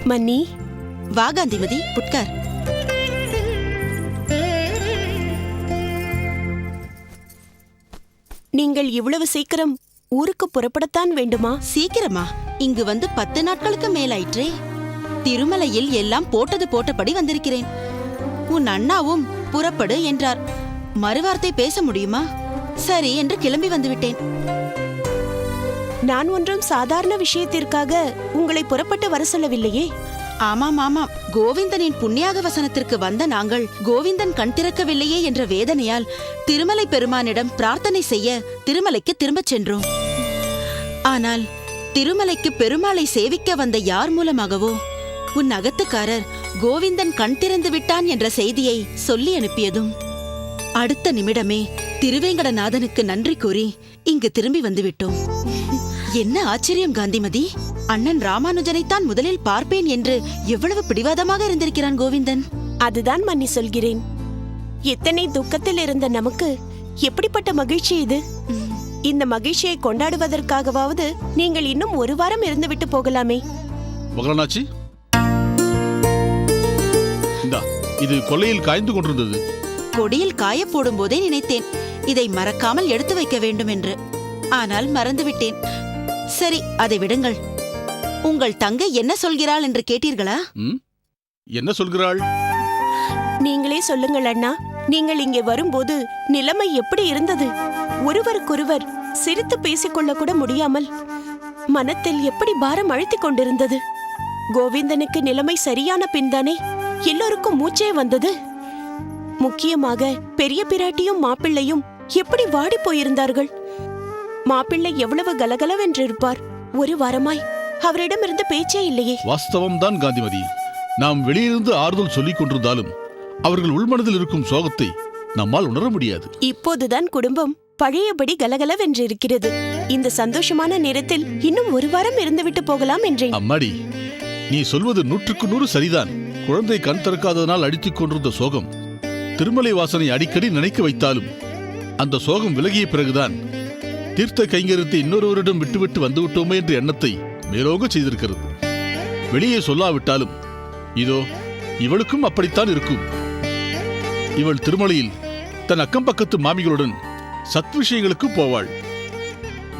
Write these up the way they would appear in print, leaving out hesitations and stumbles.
மன்னி, வா காந்திமதி, உட்கார். நீங்கள் இவ்வளவு சீக்கிரம் ஊருக்கு புறப்படத்தான் வேண்டுமா? சீக்கிரமா? இங்கு வந்து 10 நாட்களுக்கு மேலாயிற்றே. திருமலையில் எல்லாம் போட்டது போட்டபடி வந்திருக்கிறேன். உன் அண்ணாவும் புறப்படு என்றார். மறுவார்த்தை பேச முடியுமா? சரி என்று கிளம்பி வந்துவிட்டேன். நான் ஒன்றும் சாதாரண விஷயத்திற்காக உங்களை புறப்பட்டு வர சொல்லவில்லையே. ஆமாம் ஆமாம், கோவிந்தனின் புண்ணியாக வசனத்திற்கு வந்த நாங்கள் கோவிந்தன் கண் திறக்கவில்லையே என்ற வேதனையால் திருமலை பெருமானிடம் பிரார்த்தனை செய்ய திருமலைக்கு திரும்பச் சென்றோம். ஆனால் திருமலைக்கு பெருமாளை சேவிக்க வந்த யார் மூலமாகவோ உன் அகத்துக்காரர் கோவிந்தன் கண் திறந்து விட்டான் என்ற செய்தியை சொல்லி அனுப்பியதும் அடுத்த நிமிடமே திருவேங்கடநாதனுக்கு நன்றி கூறி இங்கு திரும்பி வந்துவிட்டோம். என்ன ஆச்சரியம் காந்திமதி! அண்ணன் ராமானுஜனைத்தான் முதலில் பார்ப்பேன் என்று எவ்வளவு பிடிவாதமாக இருந்திருக்கிறான் கோவிந்தன். அதுதான் மன்னி சொல்கிறேன். எத்தனை துக்கத்தில் இருந்த நமக்கு எப்படிப்பட்ட மகிழ்ச்சி இது! இந்த மகிழ்ச்சியை கொண்டாடுவதற்காகவாவது நீங்கள் இன்னும் ஒரு வாரம் இருந்துவிட்டு போகலாமே. மகளாச்சி, இது கொல்லையில் காய்ந்து கொண்டிருந்தது. கொடியில் காய போடும் போதே நினைத்தேன் இதை மறக்காமல் எடுத்து வைக்க வேண்டும் என்று. ஆனால் மறந்துவிட்டேன். சரி, அதை விடுங்கள். உங்கள் தங்கை என்ன சொல்கிறாள் என்று கேட்டீர்களா? என்ன சொல்கிறாள்? நீங்களே சொல்லுங்கள் அண்ணா. நீங்கள் இங்கே வரும்போது நிலைமை எப்படி இருந்தது? ஒருவருக்கொருவர் சிரித்து பேசிக்கொள்ள கூட முடியாமல் மனத்தில் எப்படி பாரம் அழுத்திக் கொண்டிருந்தது. கோவிந்தனுக்கு நிலைமை சரியான பின்தானே எல்லோருக்கும் மூச்சே வந்தது. முக்கியமாக பெரிய பிராட்டியும் மாப்பிள்ளையும் எப்படி வாடி போயிருந்தார்கள். மாப்பிள்ளை எவ்வளவு கலகலவென்றிருப்பார். ஒரு வாரமாய் அவரிடமிருந்து பேச்சே இல்லையே. வாஸ்தவம்தான் காந்திமதி. நாம் வெளியிலிருந்து ஆறுதல் சொல்லிக் கொண்டிருந்தாலும் அவர்கள் உள்மனதில் இருக்கும் சோகத்தை நம்மால் உணர முடியாது. இப்போதுதான் குடும்பம் பழையபடி கலகலவென்றிருக்கிறது. இந்த சந்தோஷமான நேரத்தில் இன்னும் ஒரு வாரம் இருந்துவிட்டு போகலாம் என்றேன். அம்மாடி, நீ சொல்வது 100% சரிதான். குழந்தை கண் திறக்காததனால் அடித்துக் கொண்டிருந்த சோகம் திருமலை வாசனை அடிக்கடி நினைக்க வைத்தாலும் அந்த சோகம் விலகிய பிறகுதான் தீர்த்த கைங்கரியத்தை இன்னொருவரிடம் விட்டுவிட்டு வந்துவிட்டோமே என்ற எண்ணத்தை மேலோங்க செய்திருக்கிறது. வெளியே சொல்லாவிட்டாலும் இதோ இவளுக்கும் அப்படித்தான் இருக்கும். இவள் திருமலையில் தன் அக்கம் பக்கத்து மாமிகளுடன் சத் விஷயங்களுக்கு போவாள்.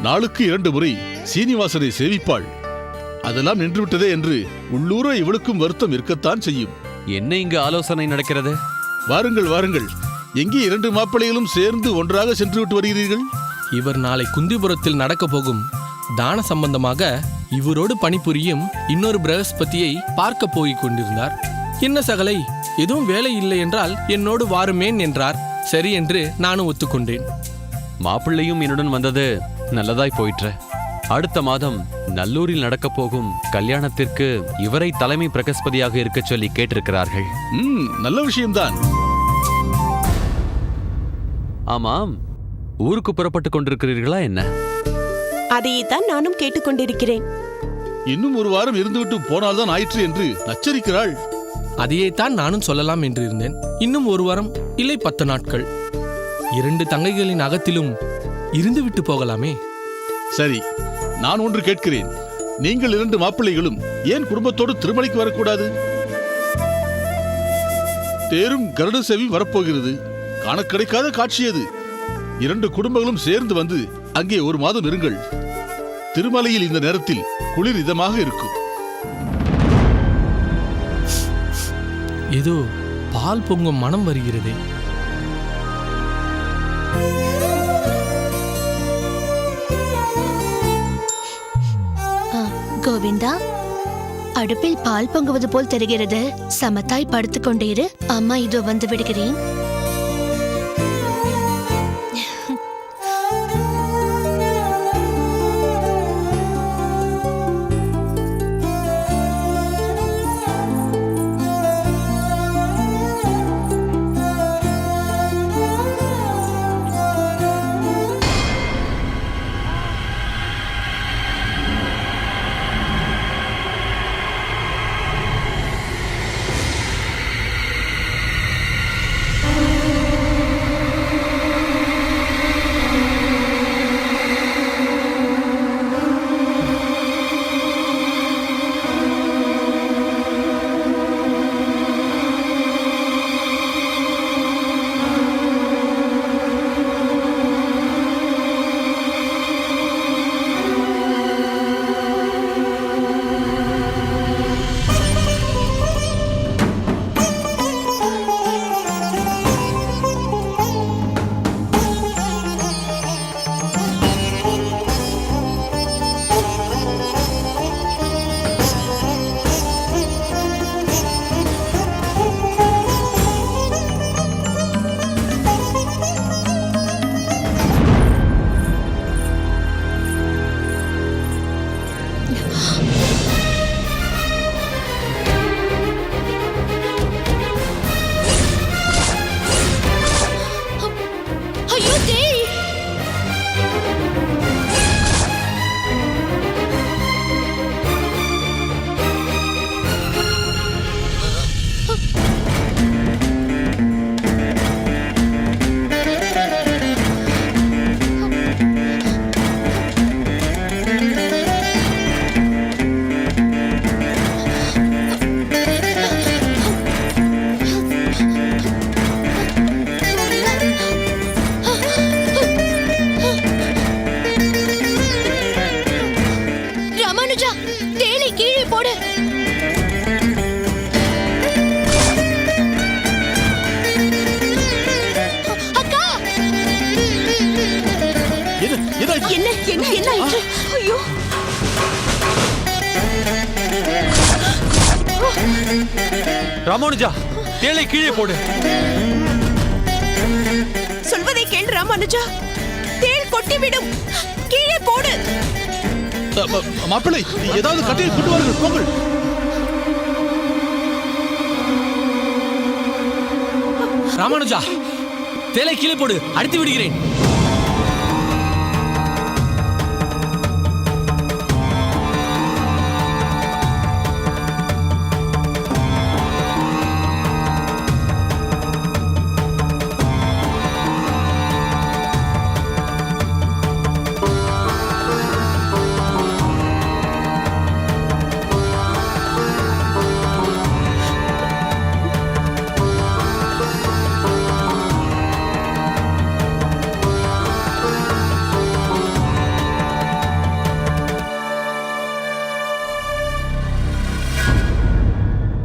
நாளுக்கு 2 முறை சீனிவாசனை சேவிப்பாள். அதெல்லாம் நின்றுவிட்டதே என்று உள்ளூர இவளுக்கும் வருத்தம் இருக்கத்தான் செய்யும். என்ன இங்கு ஆலோசனை நடக்கிறது? வாருங்கள் வாருங்கள், எங்கே 2 மாப்பிள்ளைகளும் சேர்ந்து ஒன்றாக சென்று விட்டு வருகிறீர்கள்? இவர் நாளை குந்திபுரத்தில் நடக்க போகும் தான சம்பந்தமாக இவரோடு பணிபுரியும் இன்னொரு பிரகஸ்பதியை பார்க்க போய் கொண்டிருந்தார். என்ன சகலை, எதுவும் வேலை இல்லை என்றால் என்னோடு வாருமேன் என்றார். சரி என்று நானும் ஒத்துக்கொண்டேன். மாப்பிள்ளையும் என்னுடன் வந்தது நல்லதாய் போயிற்று. அடுத்த மாதம் நல்லூரில் நடக்கப் போகும் கல்யாணத்திற்கு இவரை தலைமை பிரகஸ்பதியாக இருக்க சொல்லி கேட்டிருக்கிறார்கள். நல்ல விஷயம்தான். ஆமாம், ஊருக்கு புறப்பட்டுக் கொண்டிருக்கிறீர்களா என்ன? அதையேதான் நானும் கேட்டுக்கொண்டிருக்கிறேன். இன்னும் ஒரு வாரம் இருந்துவிட்டு போனால்தான் ஆயிற்று என்று நச்சரிக்கிறாள். அதையேத்தான் நானும் சொல்லலாம் என்று இருந்தேன். இன்னும் ஒரு வாரம் இல்லை 10 நாட்கள் 2 தங்கைகளின் அகத்திலும் இருந்துவிட்டு போகலாமே. சரி, நான் ஒன்று கேட்கிறேன். நீங்கள் 2 மாப்பிள்ளைகளும் ஏன் குடும்பத்தோடு திருமலைக்கு வரக்கூடாது? தேரும் கருட சேவி வரப்போகிறது. காண கிடைக்காத காட்சி அது. 2 குடும்பங்களும் சேர்ந்து வந்து அங்கே 1 மாதம் இருங்கள். திருமலையில் இந்த நேரத்தில் குளிர் இதமாக இருக்கும். ஏதோ பால் பொங்கும் மனம் வருகிறதே. கோவிந்தா, அடுப்பில் பால் பொங்குவது போல் தெரிகிறது. சமத்தாய் படுத்துக்கொண்டேரு. அம்மா இதோ வந்து விடுகிறேன். போடு. அக்கா, என்ன என்ன என்ன ஆயிற்று? ஐயோ! ராமானுஜா, தேளை கீழே போடு. சொல்வதை கேள் ராமானுஜா. தேள் கொட்டிவிடும். கீழே போடு. மாப்பிள்ளை, ஏதாவது கட்டையை கொண்டு வாருங்கள், போங்கள். ராமானுஜா, தேலை கீழே போடு, அடித்து விடுகிறேன்.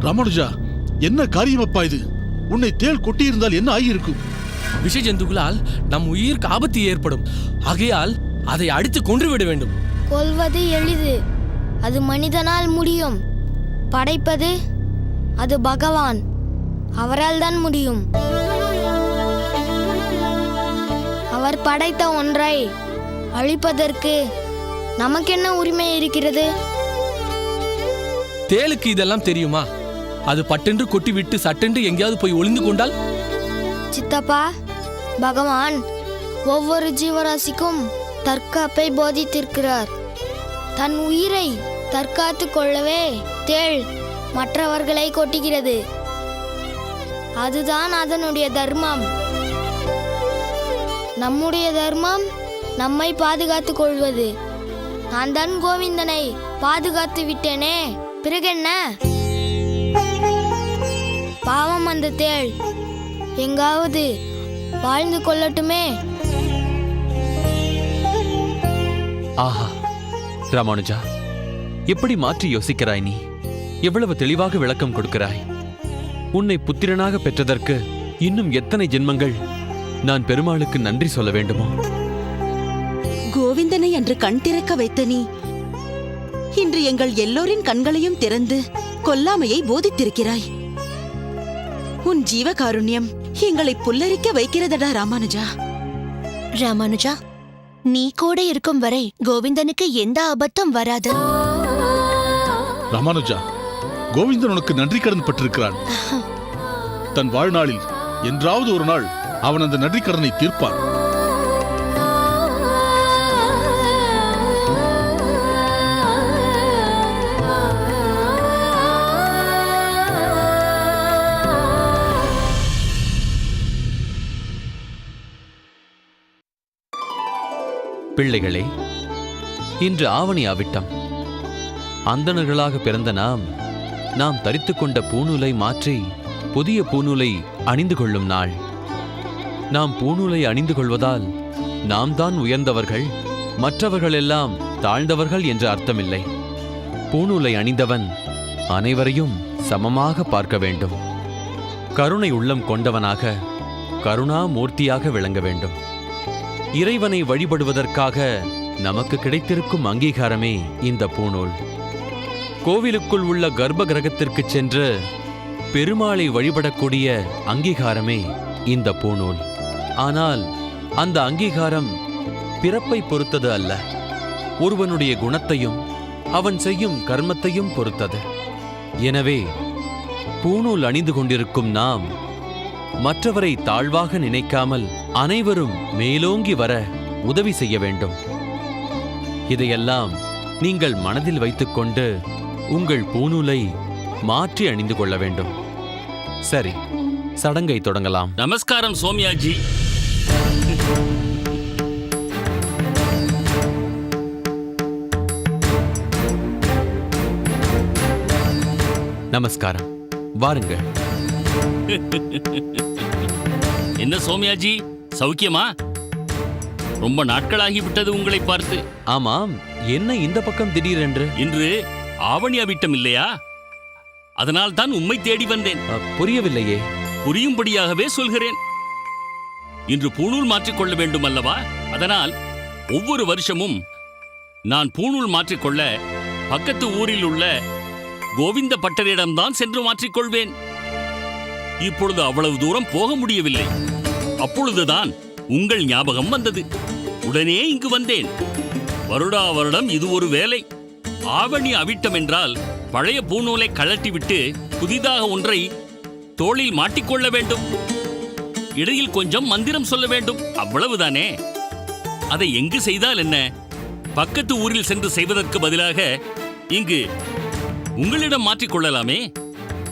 ராமானுஜா, என்ன காரியமப்பா இது? உன்னை தேள் கொட்டியிருந்தால் என்ன ஆகியிருக்கும்? விஷ ஜந்துக்களால் நம் உயிருக்கு ஆபத்து ஏற்படும். ஆகையால் அதை அடித்து கொன்றுவிட வேண்டும். கொல்வது எளிது, அது மனிதனால் முடியும். படைப்பது அது பகவான், அவரால் தான் முடியும். அவர் படைத்த ஒன்றை அழிப்பதற்கு நமக்கென்ன உரிமை இருக்கிறது? தேளுக்கு இதெல்லாம் தெரியுமா? அது பட்டென்று கொட்டிவிட்டு சட்டென்று எங்கேயாவது போய் ஒளிந்து கொண்டால்? சித்தப்பா, பகவான் ஒவ்வொரு ஜீவராசிக்கும் தற்காப்பை போதித்திருக்கிறார். தன் உயிரை தற்காத்து கொள்ளவே தேள் மற்றவர்களை கொட்டுகிறது. அதுதான் அதனுடைய தர்மம். நம்முடைய தர்மம் நம்மை பாதுகாத்துக் கொள்வது. நான் தான் கோவிந்தனை பாதுகாத்து விட்டேனே, பிறகென்ன? பாவம் அந்த தேள், எங்காவது வாழ்ந்து கொள்ளட்டுமே. ஆஹா, ராமானுஜா, எப்படி மாற்றி யோசிக்கிறாய் நீ? எவ்வளவு தெளிவாக விளக்கம் கொடுக்கிறாய். உன்னை புத்திரனாக பெற்றதற்கு இன்னும் எத்தனை ஜென்மங்கள் நான் பெருமாளுக்கு நன்றி சொல்ல வேண்டுமோ? கோவிந்தனை அன்று கண் திறக்க வைத்த நீ இன்று எங்கள் எல்லோரின் கண்களையும் திறந்து கொல்லாமையை போதித்திருக்கிறாய். உன் ஜீவகாருண்யம் எங்களை புல்லரிக்க வைக்கிறதடா ராமானுஜா. ராமானுஜா, நீ கூட இருக்கும் வரை கோவிந்தனுக்கு எந்த ஆபத்தும் வராது. ராமானுஜா, கோவிந்தன் உனக்கு நன்றி கடன் பட்டிருக்கிறான். தன் வாழ்நாளில் என்றாவது ஒரு நாள் அவன் அந்த நன்றி கடனை தீர்ப்பான். பிள்ளைகளே, இன்று ஆவணி அவிட்டம். அந்தணர்களாக பிறந்த நாம் தரித்துக் கொண்ட பூநூலை மாற்றி புதிய பூநூலை அணிந்து கொள்ளும் நாள். நாம் பூநூலை அணிந்து கொள்வதால் நாம் தான் உயர்ந்தவர்கள், மற்றவர்களெல்லாம் தாழ்ந்தவர்கள் என்ற அர்த்தமில்லை. பூநூலை அணிந்தவன் அனைவரையும் சமமாக பார்க்க வேண்டும். கருணை உள்ளம் கொண்டவனாக, கருணாமூர்த்தியாக விளங்க வேண்டும். இறைவனை வழிபடுவதற்காக நமக்கு கிடைத்திருக்கும் அங்கீகாரமே இந்த பூநூல். கோவிலுக்குள் உள்ள கர்ப்ப கிரகத்திற்கு சென்று பெருமாளை வழிபடக்கூடிய அங்கீகாரமே இந்த பூநூல். ஆனால் அந்த அங்கீகாரம் பிறப்பை பொறுத்தது அல்ல, ஒருவனுடைய குணத்தையும் அவன் செய்யும் கர்மத்தையும் பொறுத்தது. எனவே பூநூல் அணிந்து கொண்டிருக்கும் நாம் மற்றவரை தாழ்வாக நினைக்காமல் அனைவரும் மேலோங்கி வர உதவி செய்ய வேண்டும். இதையெல்லாம் நீங்கள் மனதில் வைத்துக்கொண்டு உங்கள் பூநூலை மாற்றி அணிந்து கொள்ள வேண்டும். சரி, சடங்கை தொடங்கலாம். நமஸ்காரம் சோமியாஜி. நமஸ்காரம், வாருங்கள். என்ன சோமியாஜி, சௌக்கியமா? ரொம்ப நாட்களாகிவிட்டது உங்களை பார்த்து. ஆமாம், என்ன இந்த பக்கம் திடீரென்று? இன்று ஆவணி அவிட்டம் இல்லையா? அதனால் தான் உம்மை தேடி வந்தேன். புரியவில்லையே. புரியும்படியாகவே சொல்கிறேன். இன்று பூணூல் மாற்றிக்கொள்ள வேண்டும் அல்லவா? அதனால் ஒவ்வொரு வருஷமும் நான் பூணூல் மாற்றிக்கொள்ள பக்கத்து ஊரில் உள்ள கோவிந்த பட்டரிடம்தான் சென்று மாற்றிக்கொள்வேன். இப்பொழுது அவ்வளவு தூரம் போக முடியவில்லை. அப்பொழுதுதான் உங்கள் ஞாபகம் வந்தது. உடனே இங்கு வந்தேன். வருடா வருடம் இது ஒரு வேலை. ஆவணி அவிட்டம் என்றால் பழைய பூநூலை கழட்டிவிட்டு புதிதாக ஒன்றை தோளில் மாட்டிக்கொள்ள வேண்டும். இடையில் கொஞ்சம் மந்திரம் சொல்ல வேண்டும், அவ்வளவுதானே. அதை எங்கு செய்தால் என்ன? பக்கத்து ஊரில் சென்று செய்வதற்கு பதிலாக இங்கு உங்களிடம் மாற்றிக்கொள்ளலாமே.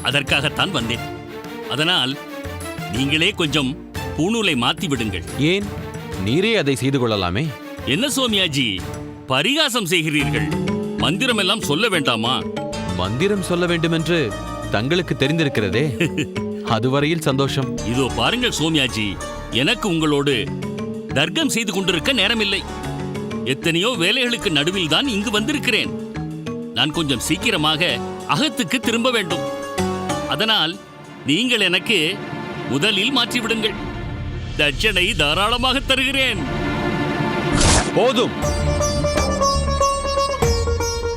அதற்காகத்தான் வந்தேன். அதனால் நீங்களே கொஞ்சம் பூநூலை மாத்தி விடுங்கள். ஏன், நீரே அதை செய்து கொள்ளலாமே. என்ன சோமியாஜி, பரிகாசம் செய்கிறீர்கள்? மந்திரம் எல்லாம் சொல்ல வேண்டாமா? மந்திரம் சொல்ல வேண்டுமென்று தங்களுக்கு தெரிந்திருக்கிறதே. அதுவரையில் சந்தோஷம். இதோ பாருங்கள் சோமியாஜி, எனக்கு உங்களோடு தர்க்கம் செய்து கொண்டிருக்க நேரமில்லை. எத்தனையோ வேலைகளுக்கு நடுவில் தான் இங்கு வந்திருக்கிறேன். நான் கொஞ்சம் சீக்கிரமாக அகத்துக்கு திரும்ப வேண்டும். அதனால் நீங்கள் எனக்கு முதலில் மாற்றிவிடுங்கள். தட்சணை தாராளமாக தருகிறேன். போதும்,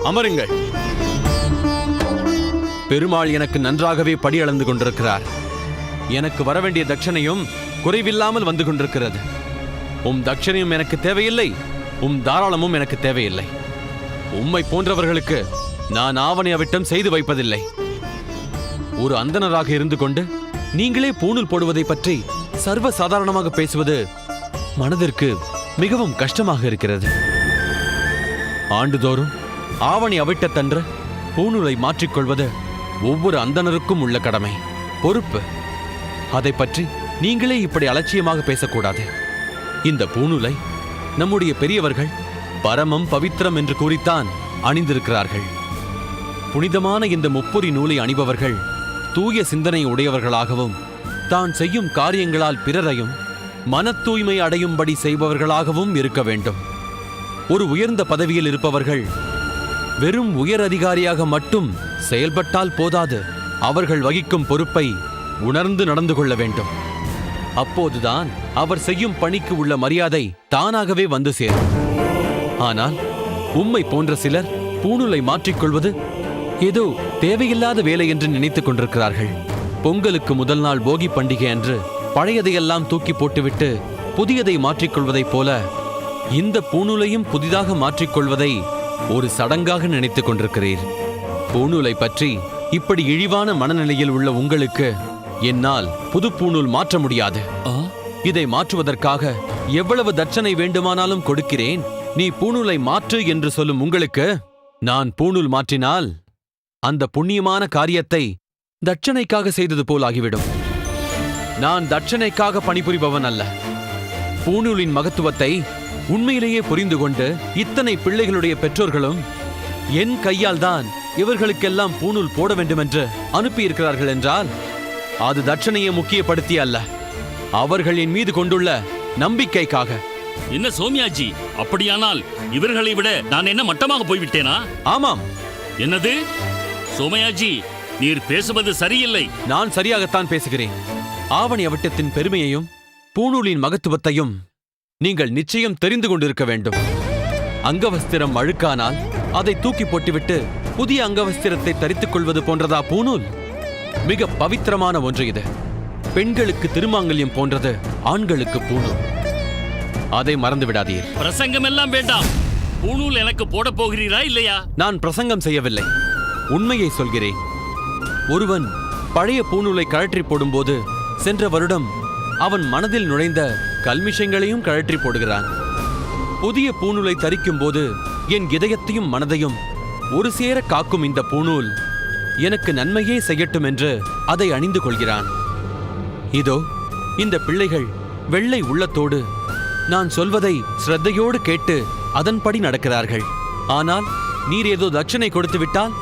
அமருங்கள். பெருமாள் எனக்கு நன்றாகவே படி அளந்து கொண்டிருக்கிறார். எனக்கு வரவேண்டிய தட்சணையும் குறைவில்லாமல் வந்து கொண்டிருக்கிறது. உம் தட்சணையும் எனக்கு தேவையில்லை, உம் தாராளமும் எனக்கு தேவையில்லை. உம்மை போன்றவர்களுக்கு நான் ஆவணி அவிட்டம் செய்து வைப்பதில்லை. ஒரு அந்தணராக இருந்து கொண்டு நீங்களே பூணூல் போடுவதை பற்றி சர்வ சாதாரணமாக பேசுவது மனதிற்கு மிகவும் கஷ்டமாக இருக்கிறது. ஆண்டுதோறும் ஆவணி அவிட்டத்தன்று பூணூலை மாற்றிக்கொள்வது ஒவ்வொரு அந்தணருக்கும் உள்ள கடமை, பொறுப்பு. அதை பற்றி நீங்களே இப்படி அலட்சியமாக பேசக்கூடாது. இந்த பூணூலை நம்முடைய பெரியவர்கள் பரமம் பவித்திரம் என்று கூறித்தான் அணிந்திருக்கிறார்கள். புனிதமான இந்த முப்பொறி நூலை அணிபவர்கள் தூய சிந்தனை உடையவர்களாகவும் தான் செய்யும் காரியங்களால் பிறரையும் மன தூய்மை அடையும்படி செய்பவர்களாகவும் இருக்க வேண்டும். ஒரு உயர்ந்த பதவியில் இருப்பவர்கள் வெறும் உயர் அதிகாரியாக மட்டும் செயல்பட்டால் போதாது, அவர்கள் வகிக்கும் பொறுப்பை உணர்ந்து நடந்து கொள்ள வேண்டும். அப்போதுதான் அவர் செய்யும் பணிக்கு உள்ள மரியாதை தானாகவே வந்து சேரும். ஆனால் உம்மை போன்ற சிலர் பூணூலை மாற்றிக்கொள்வது ஏதோ தேவையில்லாத வேலை என்று நினைத்துக் கொண்டிருக்கிறார்கள். பொங்கலுக்கு முதல் நாள் போகி பண்டிகை அன்று பழையதையெல்லாம் தூக்கி போட்டுவிட்டு புதியதை மாற்றிக்கொள்வதைப் போல இந்த பூணூலையும் புதிதாக மாற்றிக்கொள்வதை ஒரு சடங்காக நினைத்துக் கொண்டிருக்கிறீர். பூணூலை பற்றி இப்படி இழிவான மனநிலையில் உள்ள உங்களுக்கு என்னால் புது பூணூல் மாற்ற முடியாது. இதை மாற்றுவதற்காக எவ்வளவு தட்சணை வேண்டுமானாலும் கொடுக்கிறேன். நீ பூணூலை மாற்று என்று சொல்லும் உங்களுக்கு நான் பூணூல் மாற்றினால் அந்த புண்ணியமான காரியத்தை தட்சணைக்காக செய்தது போல் ஆகிவிடும். நான் தட்சணைக்காக பணிபுரிபவன் அல்ல. பூணூலின் மகத்துவத்தை உண்மையிலேயே புரிந்து கொண்டு இத்தனை பிள்ளைகளுடைய பெற்றோர்களும் என் கையால் தான் இவர்களுக்கெல்லாம் பூணூல் போட வேண்டுமென்று அனுப்பியிருக்கிறார்கள் என்றால் அது தட்சணையை முக்கியப்படுத்தி அல்ல, அவர்கள் என் மீது கொண்டுள்ள நம்பிக்கைக்காக. என்ன சோமியாஜி, அப்படியானால் இவர்களை விட நான் என்ன மட்டமாக போய்விட்டேனா? ஆமாம். என்னது சோமயாஜி, நீர் பேசுவது சரியில்லை. நான் சரியாகத்தான் பேசுகிறேன். ஆவணி அவிட்டத்தின் பெருமையையும் பூணூலின் மகத்துவத்தையும் நீங்கள் நிச்சயம் தெரிந்து கொண்டிருக்க வேண்டும். அங்கவஸ்திரம் அழுக்கானால் அதை தூக்கி போட்டுவிட்டு புதிய அங்கவஸ்திரத்தை தரித்துக் கொள்வது போன்றதா பூணூல்? மிக பவித்திரமான ஒன்று இது. பெண்களுக்கு திருமாங்கல்யம் போன்றது ஆண்களுக்கு பூணூல். அதை மறந்து விடாதீர். பிரசங்கம் எல்லாம் வேண்டாம். பூணூல் எனக்கு போட போகிறீரா இல்லையா? நான் பிரசங்கம் செய்யவில்லை, உண்மையை சொல்கிறேன். ஒருவன் பழைய பூணூலை கழற்றி போடும்போது சென்ற வருடம் அவன் மனதில் நுழைந்த கல்மிஷங்களையும் கழற்றி போடுகிறான். புதிய பூணூலை தரிக்கும் போது என் இதயத்தையும் மனதையும் ஒரு சேர காக்கும் இந்த பூணூல் எனக்கு நன்மையே செய்யட்டும் என்று அதை அணிந்து கொள்கிறான். இதோ இந்த பிள்ளைகள் வெள்ளை உள்ளத்தோடு நான் சொல்வதை ஸ்ரத்தையோடு கேட்டு அதன்படி நடக்கிறார்கள். ஆனால் நீர் ஏதோ தட்சணை கொடுத்து விட்டால்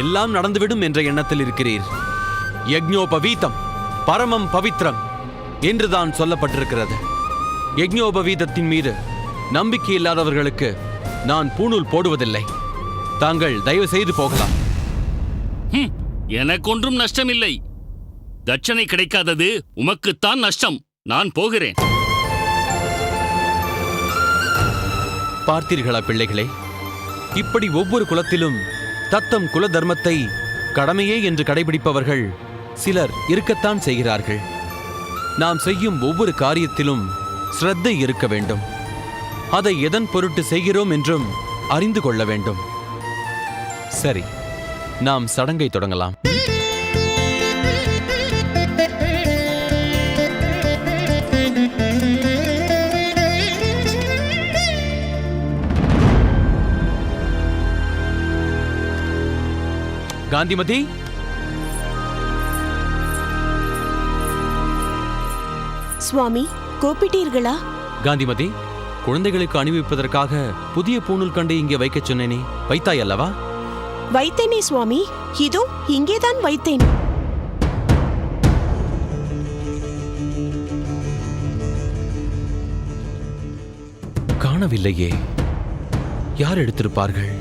எல்லாம் நடந்துவிடும் என்ற எண்ணத்தில் இருக்கிறீர். யக்ஞோபவீதம் பரமம் பவித்ரம் என்றுதான் சொல்லப்பட்டிருக்கிறது. யக்ஞோபவீதத்தின் மீது நம்பிக்கை இல்லாதவர்களுக்கு நான் பூணூல் போடுவதில்லை. தாங்கள் தயவு செய்து போகலாம். எனக்கொன்றும் நஷ்டமில்லை. தட்சணை கிடைக்காதது உமக்குத்தான் நஷ்டம். நான் போகிறேன். பார்த்தீர்களா பிள்ளைகளே, இப்படி ஒவ்வொரு குலத்திலும் தத்தம் குல தர்மத்தை கடமையே என்று கடைபிடிப்பவர்கள் சிலர் இருக்கத்தான் செய்கிறார்கள். நாம் செய்யும் ஒவ்வொரு காரியத்திலும் ஸ்ரத்தை இருக்க வேண்டும். அதை எதன் பொருட்டு செய்கிறோம் என்றும் அறிந்து கொள்ள வேண்டும். சரி, நாம் சடங்கை தொடங்கலாம். காந்திமதி, சுவாமி, கூப்பிட்டீர்களா? காந்திமதி, குழந்தைகளுக்கு அணிவிப்பதற்காக புதிய பூணூல் கண்டு இங்கே வைக்கச் சொன்னேனே, வைத்தாய் அல்லவா? வைத்தேனே சுவாமி, இதோ இங்கேதான் வைத்தேன். காணவில்லையே, யார் எடுத்திருப்பார்கள்?